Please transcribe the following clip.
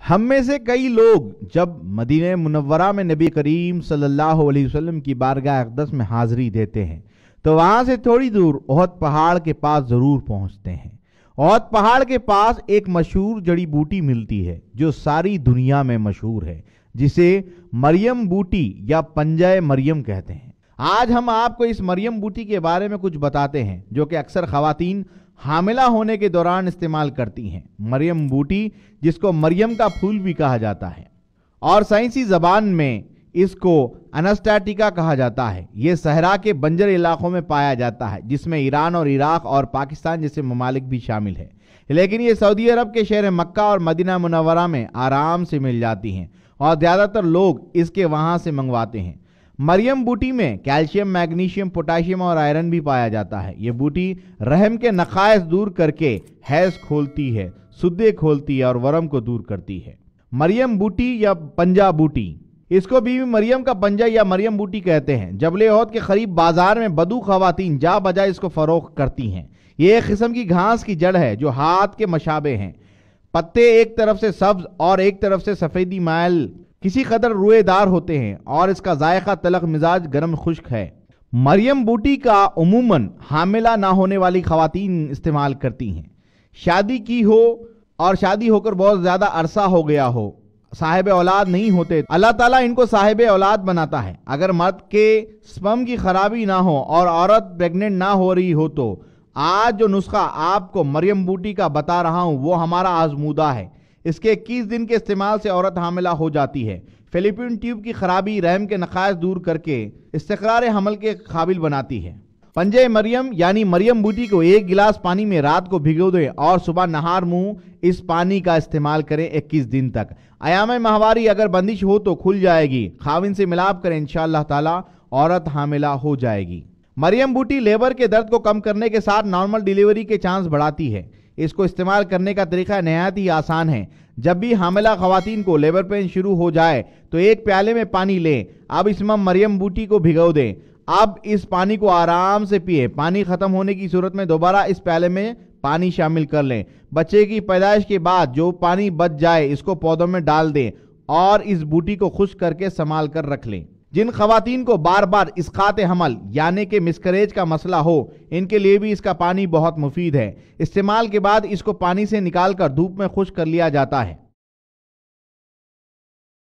ہم میں سے کئی لوگ جب مدینہ منورہ میں نبی کریم صلی اللہ علیہ وسلم کی بارگاہ اقدس میں حاضری دیتے ہیں تو وہاں سے تھوڑی دور احد پہاڑ کے پاس ضرور پہنچتے ہیں۔ احد پہاڑ کے پاس ایک مشہور جڑی بوٹی ملتی ہے جو ساری دنیا میں مشہور ہے، جسے مریم بوٹی یا پنجہ مریم کہتے ہیں۔ آج ہم آپ کو اس مریم بوٹی کے بارے میں کچھ بتاتے ہیں جو کہ اکثر خواتین حاملہ ہونے کے دوران استعمال کرتی ہیں۔ مریم بوٹی، جس کو مریم کا پھول بھی کہا جاتا ہے اور سائنسی زبان میں اس کو انسٹاٹیکا کہا جاتا ہے، یہ صحرا کے بنجر علاقوں میں پایا جاتا ہے جس میں ایران اور عراق اور پاکستان جیسے ممالک بھی شامل ہے، لیکن یہ سعودی عرب کے شہر مکہ اور مدینہ منورہ میں آرام سے مل جاتی ہیں اور زیادہ تر لوگ اس کے وہاں سے منگواتے ہیں۔ مریم بوٹی میں کیلشیم، میگنیشیم، پوٹاشیم اور آئرن بھی پایا جاتا ہے۔ یہ بوٹی رحم کے نقائص دور کر کے حیض کھولتی ہے، سدے کھولتی ہے اور ورم کو دور کرتی ہے۔ مریم بوٹی یا پنجہ بوٹی، اس کو بیوی مریم کا پنجہ یا مریم بوٹی کہتے ہیں۔ جبل احد کے قریب بازار میں بدو خواتین جا بجا اس کو فروخت کرتی ہیں۔ یہ ایک قسم کی گھاس کی جڑ ہے جو ہاتھ کے مشابہ ہیں، پتے ایک طرف سے سبز اور ایک طرف سے سفیدی مائل کسی قدر روئے دار ہوتے ہیں اور اس کا ذائقہ تلخ مزاج گرم خشک ہے۔ مریم بوٹی کا عموماً حاملہ نہ ہونے والی خواتین استعمال کرتی ہیں۔ شادی کی ہو اور شادی ہو کر بہت زیادہ عرصہ ہو گیا ہو، صاحب اولاد نہیں ہوتے، اللہ تعالیٰ ان کو صاحب اولاد بناتا ہے۔ اگر مرد کے سپرم کی خرابی نہ ہو اور عورت پریگننٹ نہ ہو رہی ہو تو آج جو نسخہ آپ کو مریم بوٹی کا بتا رہا ہوں وہ ہمارا آزمودہ ہے۔ اس کے 21 دن کے استعمال سے عورت حاملہ ہو جاتی ہے۔ فیلوپین ٹیوب کی خرابی رحم کے نقائص دور کر کے استقرار حمل کے قابل بناتی ہے۔ پنجہ مریم یعنی مریم بوٹی کو 1 گلاس پانی میں رات کو بھگو دیں اور صبح نہار منہ اس پانی کا استعمال کریں 21 دن تک۔ ایام ماہواری اگر بندش ہو تو کھل جائے گی، خاوند سے ملاپ کریں، انشاءاللہ تعالی عورت حاملہ ہو جائے گی۔ مریم بوٹی لیبر کے درد کو کم کرنے کے ساتھ نارمل ڈیلیوری کے چانس بڑھاتی ہے۔ اس کو استعمال کرنے کا طریقہ نہایت ہی آسان ہے۔ جب بھی حاملہ خواتین کو لیبر پین شروع ہو جائے تو ایک پیالے میں پانی لیں، اب اس میں مریم بوٹی کو بھگو دیں، اب اس پانی کو آرام سے پیئیں۔ پانی ختم ہونے کی صورت میں دوبارہ اس پیالے میں پانی شامل کر لیں۔ بچے کی پیدائش کے بعد جو پانی بچ جائے اس کو پودوں میں ڈال دیں اور اس بوٹی کو خشک کر کے سنبھال کر رکھ لیں۔ جن خواتین کو بار بار اسقاط حمل یعنی کہ مسکریج کا مسئلہ ہو، ان کے لیے بھی اس کا پانی بہت مفید ہے۔ استعمال کے بعد اس کو پانی سے نکال کر دھوپ میں خشک کر لیا جاتا ہے۔